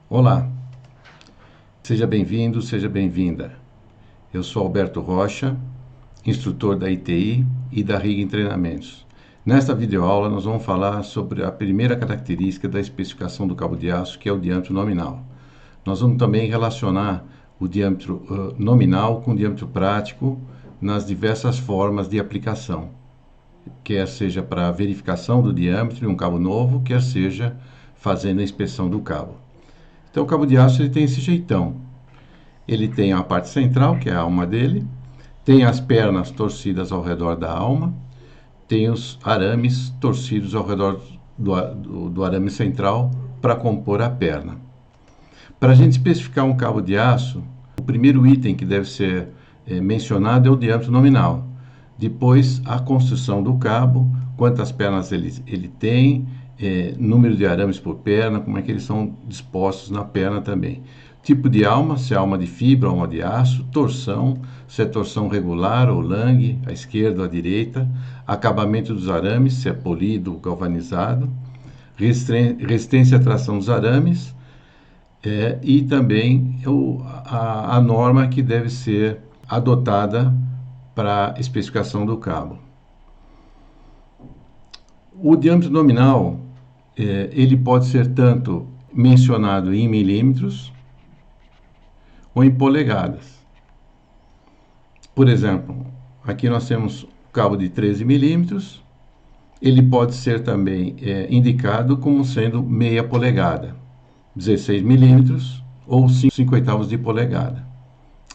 Olá, seja bem-vindo, seja bem-vinda. Eu sou Alberto Rocha, instrutor da ITI e da RIG em Treinamentos. Nesta videoaula nós vamos falar sobre a primeira característica da especificação do cabo de aço, que é o diâmetro nominal. Nós vamos também relacionar o diâmetro nominal com o diâmetro prático nas diversas formas de aplicação, quer seja para verificação do diâmetro de um cabo novo, quer seja fazendo a inspeção do cabo. Então, o cabo de aço ele tem esse jeitão. Ele tem a parte central, que é a alma dele, tem as pernas torcidas ao redor da alma, tem os arames torcidos ao redor do arame central para compor a perna. Para a gente especificar um cabo de aço, o primeiro item que deve ser mencionado é o diâmetro nominal. Depois, a construção do cabo, quantas pernas ele tem, número de arames por perna, como é que eles são dispostos na perna também. Tipo de alma, se é alma de fibra ou alma de aço, torção, se é torção regular ou langue, à esquerda ou à direita, acabamento dos arames, se é polido ou galvanizado, resistência à tração dos arames, e também a norma que deve ser adotada para a especificação do cabo. O diâmetro nominal ele pode ser tanto mencionado em milímetros ou em polegadas. Por exemplo, aqui nós temos o cabo de 13 milímetros, ele pode ser também indicado como sendo meia polegada, 16 milímetros ou 5/8 de polegada.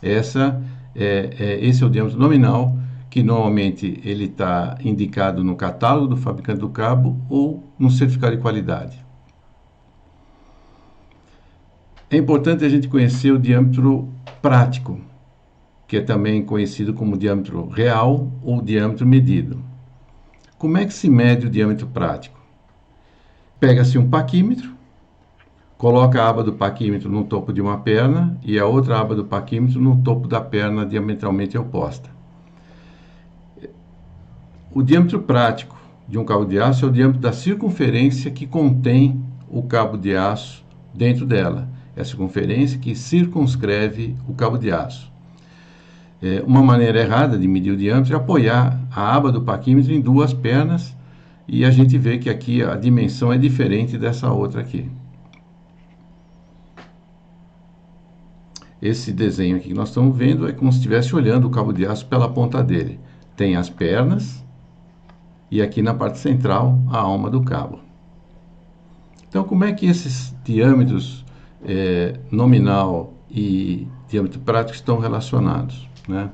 Esse é o diâmetro nominal, que normalmente ele está indicado no catálogo do fabricante do cabo ou no certificado de qualidade. É importante a gente conhecer o diâmetro prático, que é também conhecido como diâmetro real ou diâmetro medido. Como é que se mede o diâmetro prático? Pega-se um paquímetro, coloca a aba do paquímetro no topo de uma perna e a outra aba do paquímetro no topo da perna diametralmente oposta. O diâmetro prático de um cabo de aço é o diâmetro da circunferência que contém o cabo de aço dentro dela. É a circunferência que circunscreve o cabo de aço. Uma maneira errada de medir o diâmetro é apoiar a aba do paquímetro em duas pernas e a gente vê que aqui a dimensão é diferente dessa outra aqui. Esse desenho aqui que nós estamos vendo é como se estivesse olhando o cabo de aço pela ponta dele. Tem as pernas e aqui na parte central a alma do cabo. Então, como é que esses diâmetros nominal e diâmetro prático estão relacionados, né?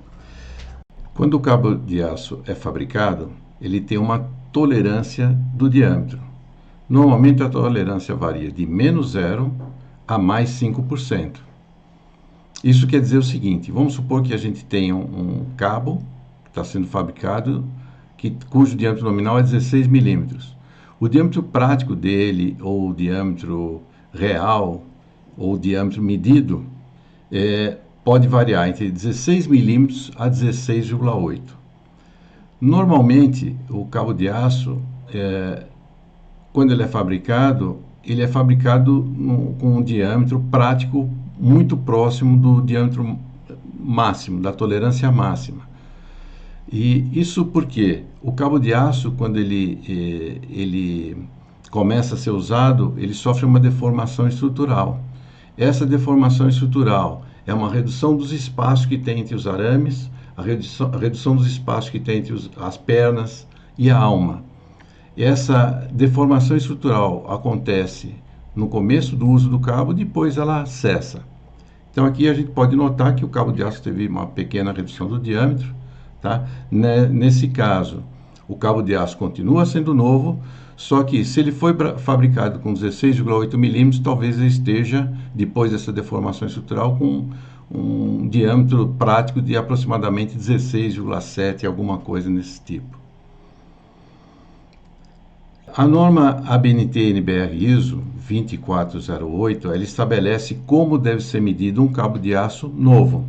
Quando o cabo de aço é fabricado, ele tem uma tolerância do diâmetro. Normalmente a tolerância varia de -0 a mais 5%. Isso quer dizer o seguinte: vamos supor que a gente tenha um cabo que está sendo fabricado, cujo diâmetro nominal é 16 milímetros. O diâmetro prático dele, ou o diâmetro real, ou o diâmetro medido, pode variar entre 16 milímetros a 16,8. Normalmente, o cabo de aço, quando ele é fabricado com um diâmetro prático muito próximo do diâmetro máximo, da tolerância máxima. E isso porque o cabo de aço, quando ele começa a ser usado, ele sofre uma deformação estrutural. Essa deformação estrutural é uma redução dos espaços que tem entre os arames, a redução dos espaços que tem entre as pernas e a alma. Essa deformação estrutural acontece no começo do uso do cabo, depois ela cessa. Então aqui a gente pode notar que o cabo de aço teve uma pequena redução do diâmetro, tá? Nesse caso, o cabo de aço continua sendo novo, só que se ele foi fabricado com 16,8 milímetros, talvez ele esteja, depois dessa deformação estrutural, com um diâmetro prático de aproximadamente 16,7, alguma coisa nesse tipo. A norma ABNT-NBR-ISO 2408, ela estabelece como deve ser medido um cabo de aço novo.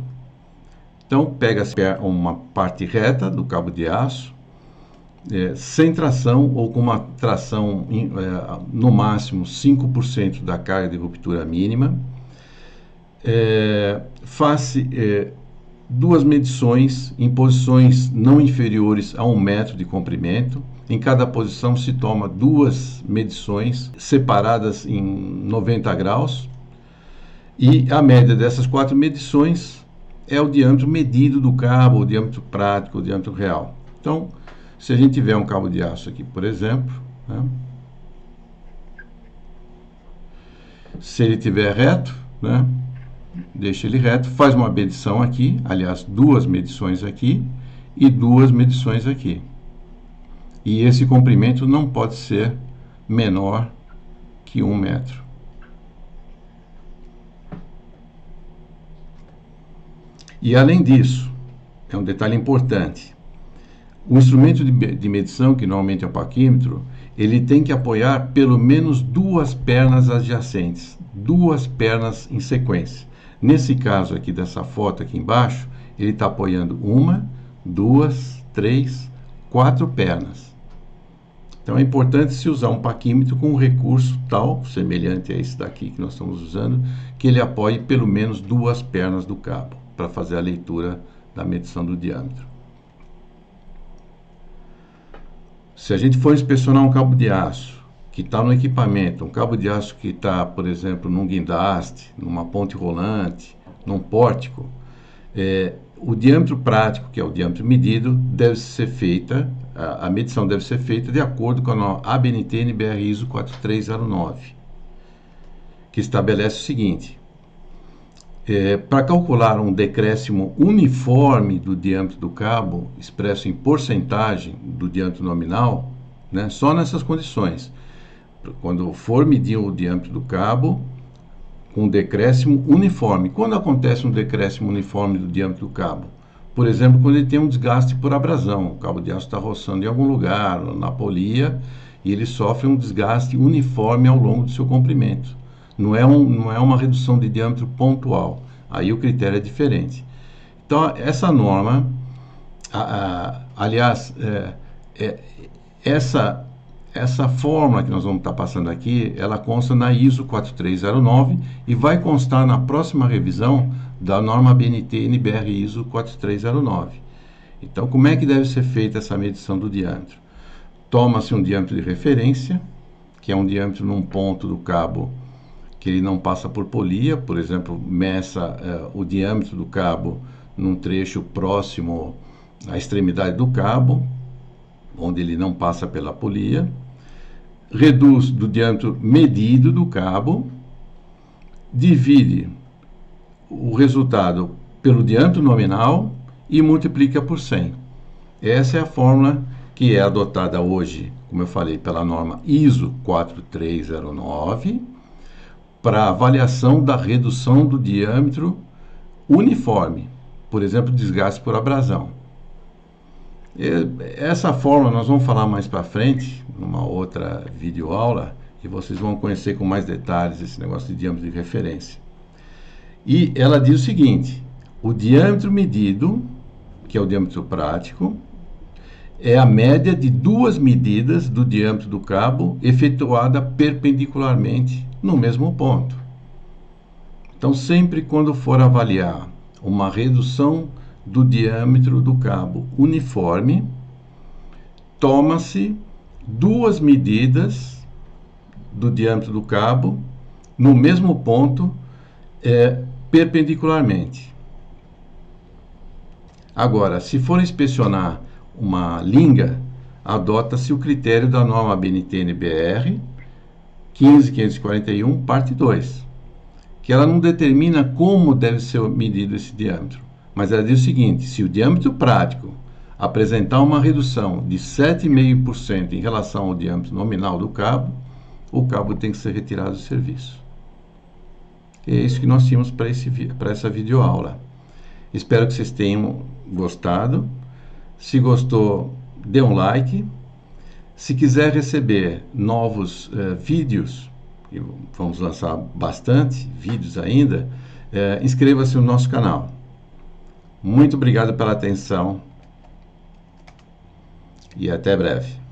Então, pega-se uma parte reta do cabo de aço, sem tração ou com uma tração no máximo 5% da carga de ruptura mínima. Faça 2 medições em posições não inferiores a 1 metro de comprimento. Em cada posição se toma 2 medições separadas em 90 graus. E a média dessas 4 medições é o diâmetro medido do cabo, o diâmetro prático, o diâmetro real. Então, se a gente tiver um cabo de aço aqui, por exemplo, né? Se ele estiver reto, né? Deixa ele reto, faz uma medição aqui, aliás, 2 medições aqui e 2 medições aqui. E esse comprimento não pode ser menor que 1 metro. E além disso, é um detalhe importante, o instrumento de medição, que normalmente é o paquímetro, ele tem que apoiar pelo menos 2 pernas adjacentes, 2 pernas em sequência. Nesse caso aqui, dessa foto aqui embaixo, ele está apoiando 1, 2, 3, 4 pernas. Então é importante se usar um paquímetro com um recurso tal, semelhante a esse daqui que nós estamos usando, que ele apoie pelo menos 2 pernas do cabo, para fazer a leitura da medição do diâmetro. Se a gente for inspecionar um cabo de aço que está no equipamento, um cabo de aço que está, por exemplo, num guindaste, numa ponte rolante, num pórtico, o diâmetro prático, que é o diâmetro medido, deve ser feita, a medição deve ser feita de acordo com a ABNT-NBR ISO 4309, que estabelece o seguinte: para calcular um decréscimo uniforme do diâmetro do cabo, expresso em porcentagem do diâmetro nominal, né, só nessas condições, quando for medir o diâmetro do cabo, com decréscimo uniforme. Quando acontece um decréscimo uniforme do diâmetro do cabo? Por exemplo, quando ele tem um desgaste por abrasão, o cabo de aço está roçando em algum lugar, na polia, e ele sofre um desgaste uniforme ao longo do seu comprimento. Não é uma redução de diâmetro pontual. Aí o critério é diferente. Então, essa norma, aliás, essa fórmula que nós vamos estar passando aqui, ela consta na ISO 4309 e vai constar na próxima revisão da norma ABNT-NBR ISO 4309. Então, como é que deve ser feita essa medição do diâmetro? Toma-se um diâmetro de referência, que é um diâmetro num ponto do cabo que ele não passa por polia, por exemplo, meça o diâmetro do cabo num trecho próximo à extremidade do cabo, onde ele não passa pela polia, reduz do diâmetro medido do cabo, divide o resultado pelo diâmetro nominal e multiplica por 100. Essa é a fórmula que é adotada hoje, como eu falei, pela norma ISO 4309, para avaliação da redução do diâmetro uniforme, por exemplo, desgaste por abrasão. Essa fórmula nós vamos falar mais para frente, numa outra videoaula, e vocês vão conhecer com mais detalhes esse negócio de diâmetro de referência. E ela diz o seguinte: o diâmetro medido, que é o diâmetro prático, é a média de 2 medidas do diâmetro do cabo efetuada perpendicularmente no mesmo ponto. Então, sempre quando for avaliar uma redução do diâmetro do cabo uniforme, toma-se 2 medidas do diâmetro do cabo no mesmo ponto, perpendicularmente. Agora, se for inspecionar uma linga, adota-se o critério da norma ABNT-NBR 15541, parte 2, que ela não determina como deve ser medido esse diâmetro, mas ela diz o seguinte: se o diâmetro prático apresentar uma redução de 7,5% em relação ao diâmetro nominal do cabo, o cabo tem que ser retirado do serviço. É isso que nós tínhamos para essa videoaula. Espero que vocês tenham gostado. Se gostou, dê um like. Se quiser receber novos vídeos, e vamos lançar bastante vídeos ainda, inscreva-se no nosso canal. Muito obrigado pela atenção. e até breve.